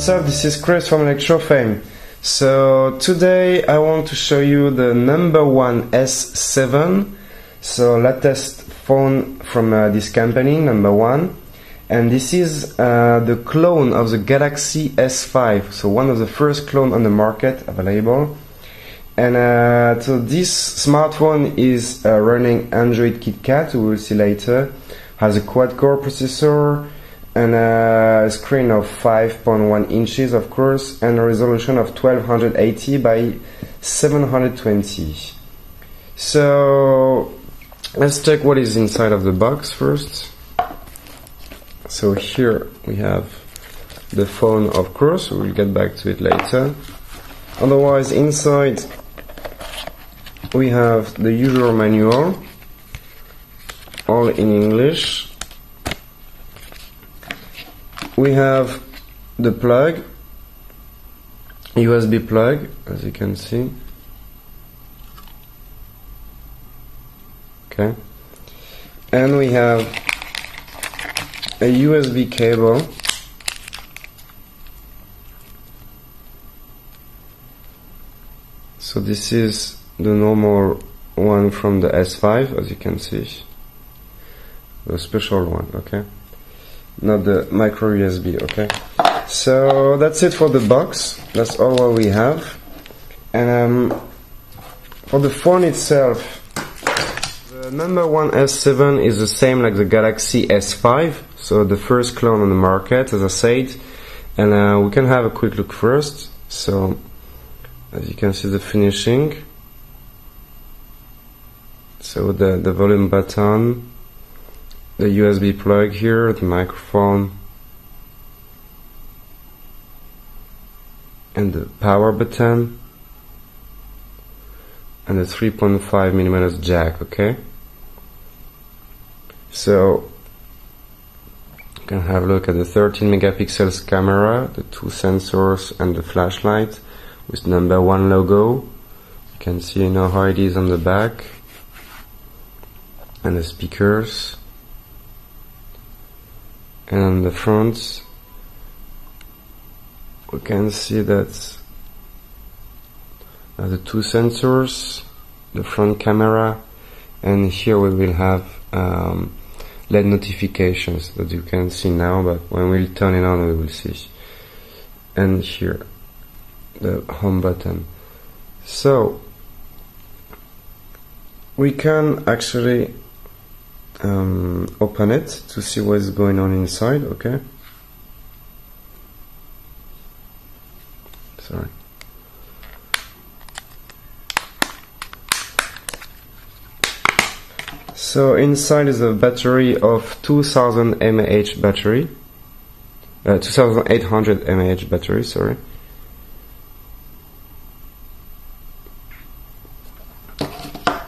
What's up, this is Chris from ElectroFame. So today I want to show you the NO.1 S7, so latest phone from this company, NO.1, and this is the clone of the Galaxy S5, so one of the first clone on the market available. And so this smartphone is running Android KitKat, we will see later, has a quad-core processor, and a screen of 5.1 inches, of course, and a resolution of 1280 by 720. So let's check what is inside of the box first. So here we have the phone, of course, we'll get back to it later. Otherwise, inside we have the usual manual, all in English. We have the plug, USB plug, as you can see. Okay. And we have a USB cable. So this is the normal one from the S5, as you can see. The special one, okay? Not the micro USB, okay? So that's it for the box. That's all what we have. And for the phone itself, the NO.1 S7 is the same like the Galaxy S5, so the first clone on the market, as I said. And we can have a quick look first. So as you can see, the finishing. So the volume button, the USB plug here, the microphone, and the power button, and the 3.5mm jack, okay? So you can have a look at the 13 megapixels camera, the two sensors and the flashlight with NO.1 logo. You can see how it is on the back, and the speakers. And on the front, we can see that the two sensors, the front camera, and here we will have LED notifications that you can see now, but when we'll turn it on we will see. And here, the home button. So, we can actually open it to see what's going on inside, okay? Sorry. So inside is a battery of 2000 mAh battery, 2800 mAh battery, sorry.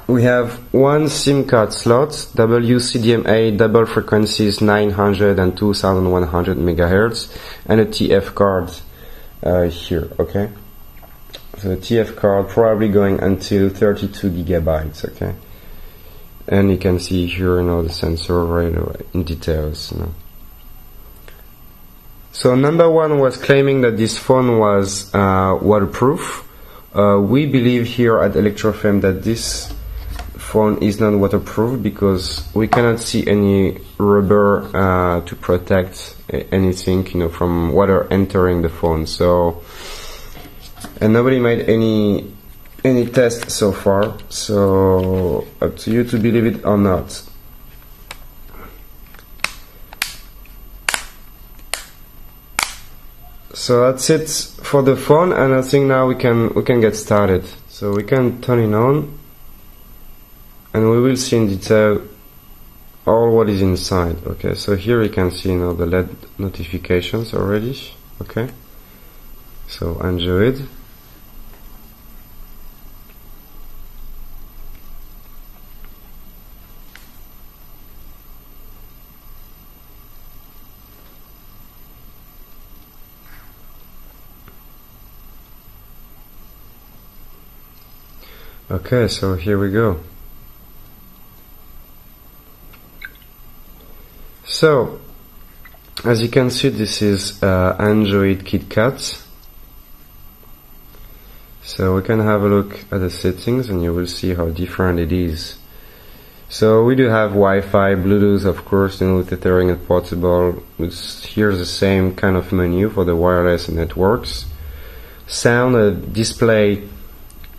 We have one SIM card slot, WCDMA double frequencies 900 and 2100 MHz, and a TF card here, okay? So the TF card probably going until 32 gigabytes, okay? And you can see here, the sensor right in details, So NO.1 was claiming that this phone was waterproof. We believe here at ElectroFame that this phone is not waterproof because we cannot see any rubber to protect anything, from water entering the phone. So, and nobody made any tests so far. So up to you to believe it or not. So that's it for the phone, and I think now we can get started. So we can turn it on. And we will see in detail all what is inside. Okay, so here you can see the LED notifications already. Okay, so enjoy it. Okay, so here we go. So As you can see, this is Android KitKat. So we can have a look at the settings and you will see how different it is. So we do have Wi-Fi, Bluetooth, of course, with Tethering and portable. Here's the same kind of menu for the wireless networks. Sound, display,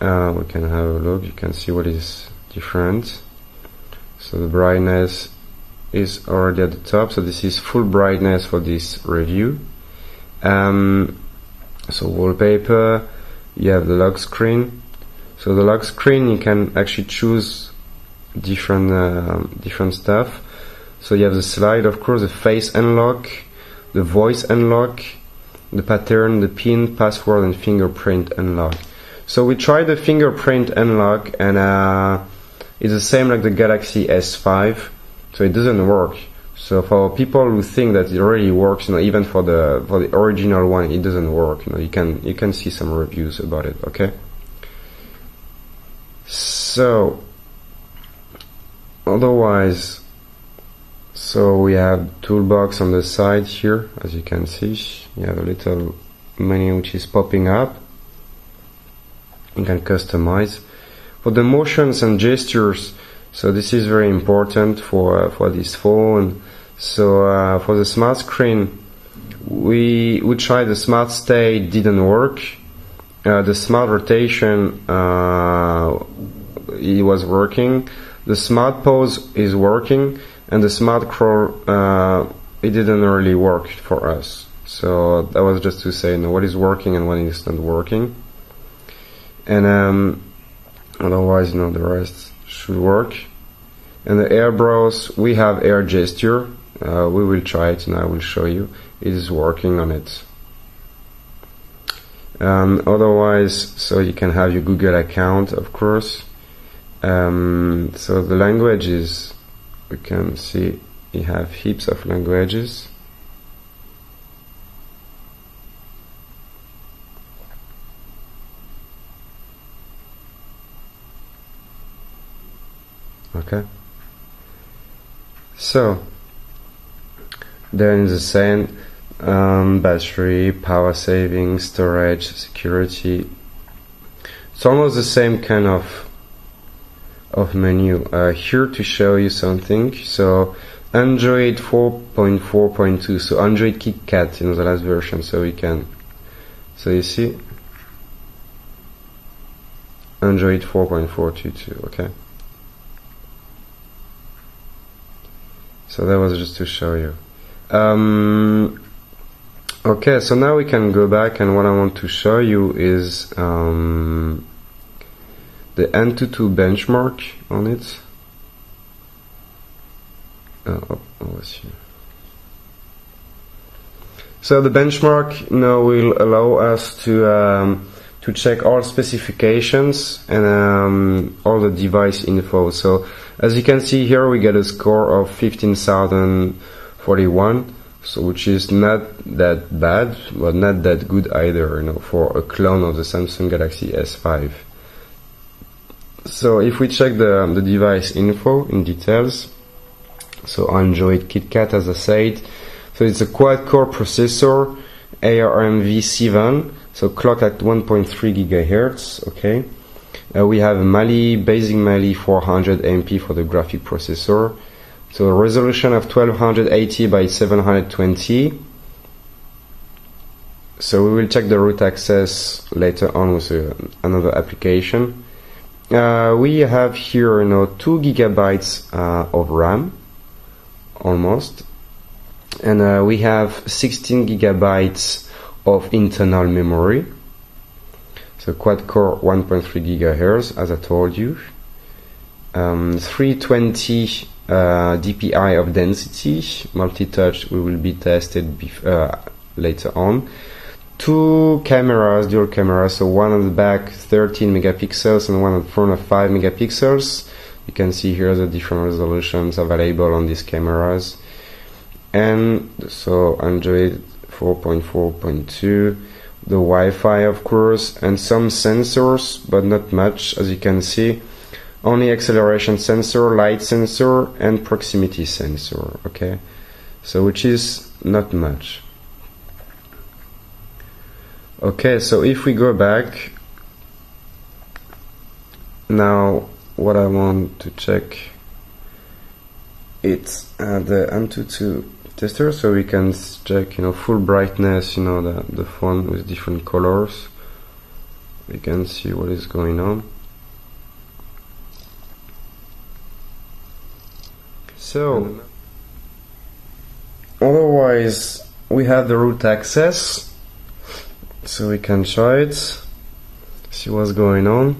we can have a look, you can see what is different. So the brightness is already at the top, so this is full brightness for this review. So wallpaper, you have the lock screen. So the lock screen, you can actually choose different stuff. So you have the slide, of course, the face unlock, the voice unlock, the pattern, the pin, password, and fingerprint unlock. So we tried the fingerprint unlock, and it's the same like the Galaxy S5, so it doesn't work. So for people who think that it already works, even for the original one, it doesn't work. You can see some reviews about it. Okay. So otherwise, so we have toolbox on the side here, as you can see. You have a little menu which is popping up. You can customize for the motions and gestures. So this is very important for this phone. So for the smart screen, we tried the smart stay, didn't work. The smart rotation, it was working. The smart pause is working, and the smart crawl, it didn't really work for us. So that was just to say, what is working and what is not working. And otherwise, the rest should work. And the air browse, we have air gesture. We will try it and I will show you. It is working on it. Otherwise, so you can have your Google account, of course. So the languages, we can see you have heaps of languages. Okay. So then the same battery, power saving, storage, security. It's almost the same kind of menu. Here to show you something. So Android 4.4.2. So Android KitKat, the last version. So we can. So you see, Android 4.422. Okay. So that was just to show you. Okay, so now we can go back, and what I want to show you is the N.2 benchmark on it. Let's see. So the benchmark will allow us to check all specifications and all the device info. So as you can see here, we get a score of 15,041, so which is not that bad, but not that good either, for a clone of the Samsung Galaxy S5. So if we check the device info in details, so Android KitKat, as I said, so it's a quad-core processor, ARM v7, so clock at 1.3 gigahertz. Okay. We have basic Mali 400 MP for the graphic processor. So a resolution of 1280 by 720. So we will check the root access later on with another application. We have here 2 gigabytes of RAM, almost. And we have 16 gigabytes of internal memory. So quad-core 1.3 gigahertz, as I told you. 320 dpi of density. Multi-touch will be tested later on. 2 cameras, dual cameras, so one on the back 13 megapixels and one on the front of 5 megapixels. You can see here the different resolutions available on these cameras. And so Android 4.4.2. The Wi-Fi, of course, and some sensors, but not much, as you can see. Only acceleration sensor, light sensor, and proximity sensor. Okay, so which is not much. Okay, so if we go back now, what I want to check, it's the AnTuTu tester, so we can check, full brightness, the phone with different colors. We can see what is going on. So otherwise we have the root access, so we can try it, see what's going on.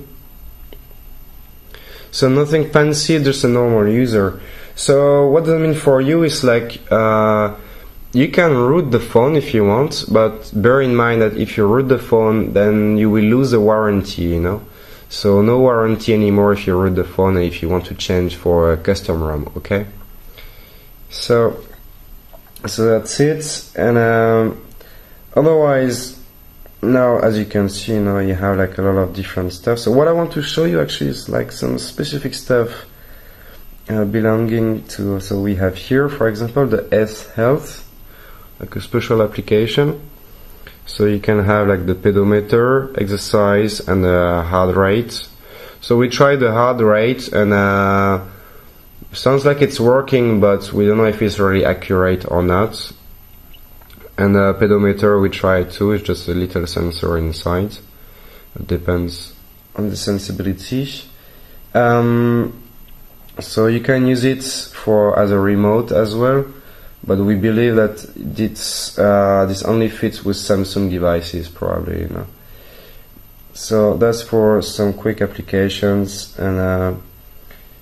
So nothing fancy, just a normal user. So what does it mean for you is like you can root the phone if you want, but bear in mind that if you root the phone, then you will lose the warranty, So no warranty anymore if you root the phone and if you want to change for a custom ROM, okay? So that's it. And otherwise, now as you can see, you have like a lot of different stuff. So what I want to show you actually is like some specific stuff belonging to, so we have here, for example, the S Health, like a special application. So you can have like the pedometer, exercise, and the heart rate. So we tried the heart rate, and sounds like it's working, but we don't know if it's really accurate or not. And the pedometer we tried too, it's just a little sensor inside. It depends on the sensibility. So you can use it as a remote as well, but we believe that this only fits with Samsung devices probably, So that's for some quick applications. And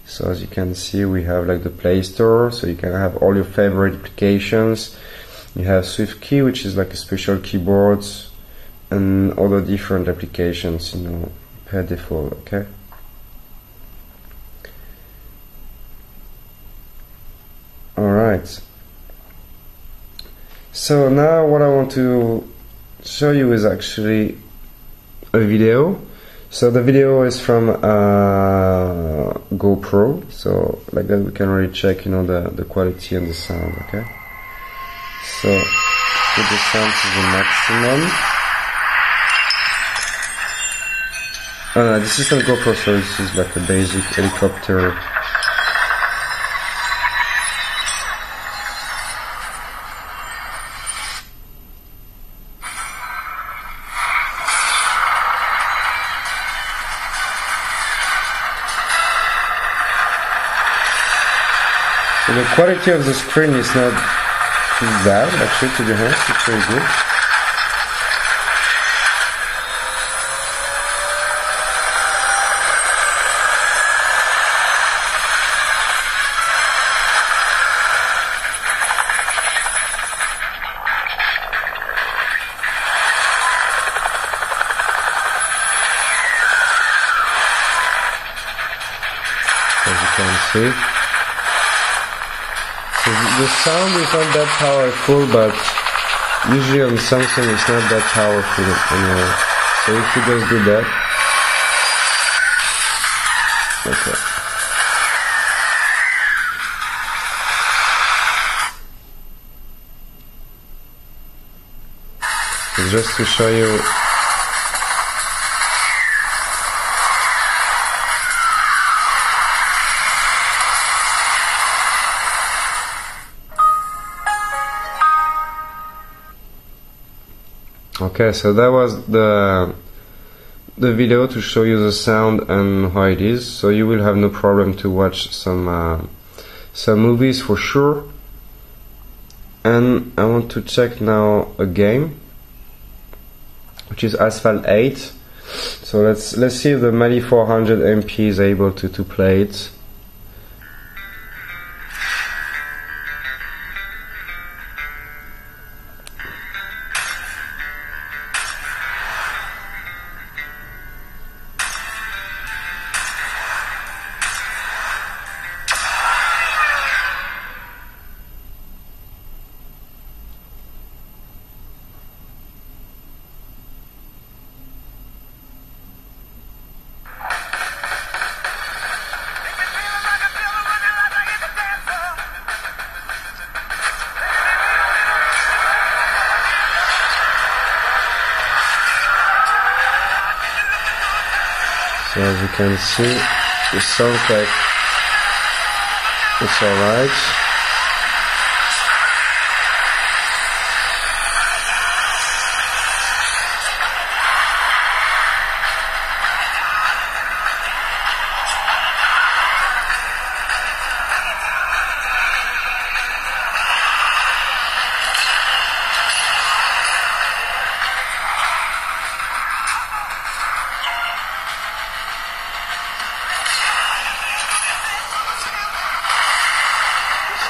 so as you can see, we have like the Play Store, so you can have all your favorite applications. You have SwiftKey, which is like a special keyboard, and other different applications, per default, okay? Alright. So now what I want to show you is actually a video. So the video is from GoPro, so like that we can really check, the quality and the sound, okay? So put the sound to the maximum. Oh no, this is not GoPro, so this is like a basic helicopter. So the quality of the screen is not too bad, actually, to be honest, it's very good. As you can see. So the sound is not that powerful, but usually on Samsung it's not that powerful anyway. So if you just do that, okay. So just to show you. Okay, so that was the video to show you the sound and how it is. So you will have no problem to watch some movies for sure. And I want to check now a game, which is Asphalt 8. So let's see if the Mali 400 MP is able to play it. So as you can see, it sounds like it's alright.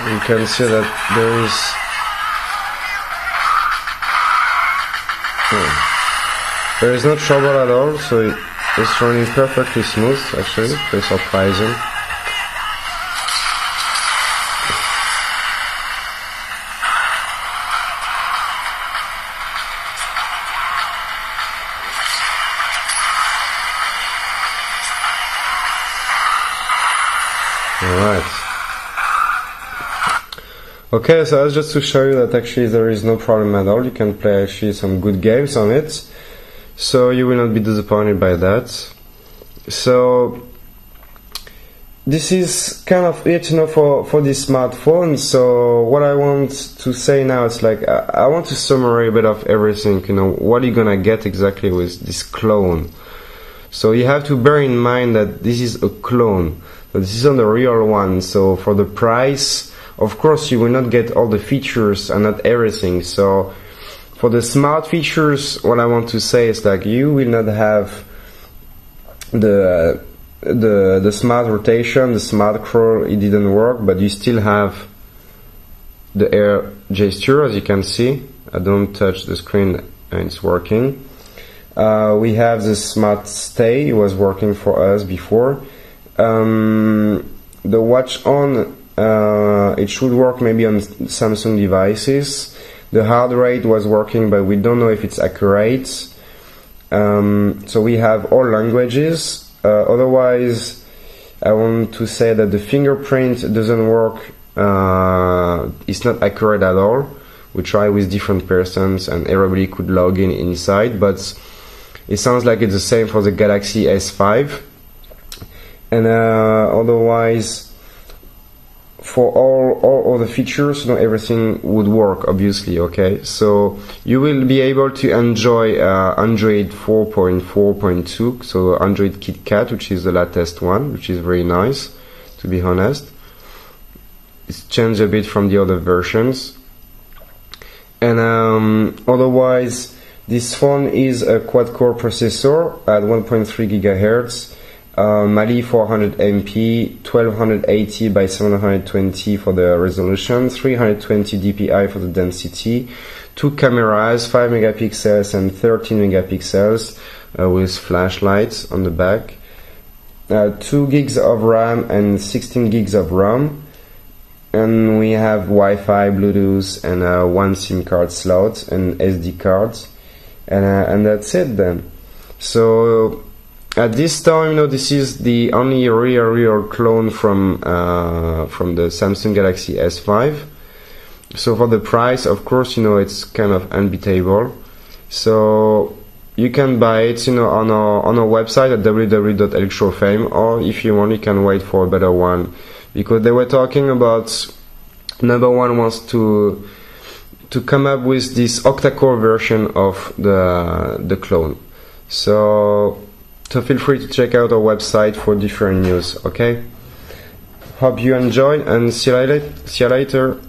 You can see that there is no trouble at all, so it's running perfectly smooth. Actually, very surprising. Alright. Okay, so that's just to show you that actually there is no problem at all. You can play actually some good games on it, so you will not be disappointed by that. So this is kind of it, for this smartphone. So what I want to say now is like I want to summarize a bit of everything. What are you gonna get exactly with this clone? So you have to bear in mind that this is a clone. So this is not the real one. So for the price, of course, you will not get all the features and not everything. So for the smart features, what I want to say is like you will not have the smart rotation, the smart crawl. It didn't work, but you still have the air gesture, as you can see. I don't touch the screen and it's working. We have the smart stay. It was working for us before. The watch on. It should work maybe on Samsung devices. The heart rate was working, but we don't know if it's accurate. So we have all languages. Otherwise, I want to say that the fingerprint doesn't work. It's not accurate at all. We try with different persons and everybody could log in inside, but it sounds like it's the same for the Galaxy S5. And otherwise, for all the features, everything would work, obviously. Okay, so you will be able to enjoy Android 4.4.2, so Android KitKat, which is the latest one, which is very nice, to be honest. It's changed a bit from the other versions. And otherwise, this phone is a quad-core processor at 1.3 GHz. Mali 400 MP, 1280 by 720 for the resolution, 320 dpi for the density, 2 cameras, 5 megapixels and 13 megapixels with flashlights on the back, 2 gigs of RAM and 16 gigs of RAM, and we have Wi-Fi, Bluetooth, and 1 SIM card slot and SD cards, and that's it then. So at this time, this is the only real clone from the Samsung Galaxy S5. So for the price, of course, it's kind of unbeatable. So you can buy it, on our website at www.ElectroFame, or if you want, you can wait for a better one, because they were talking about No.1 wants to come up with this octa-core version of the clone. So feel free to check out our website for different news, okay? Hope you enjoyed and see you later.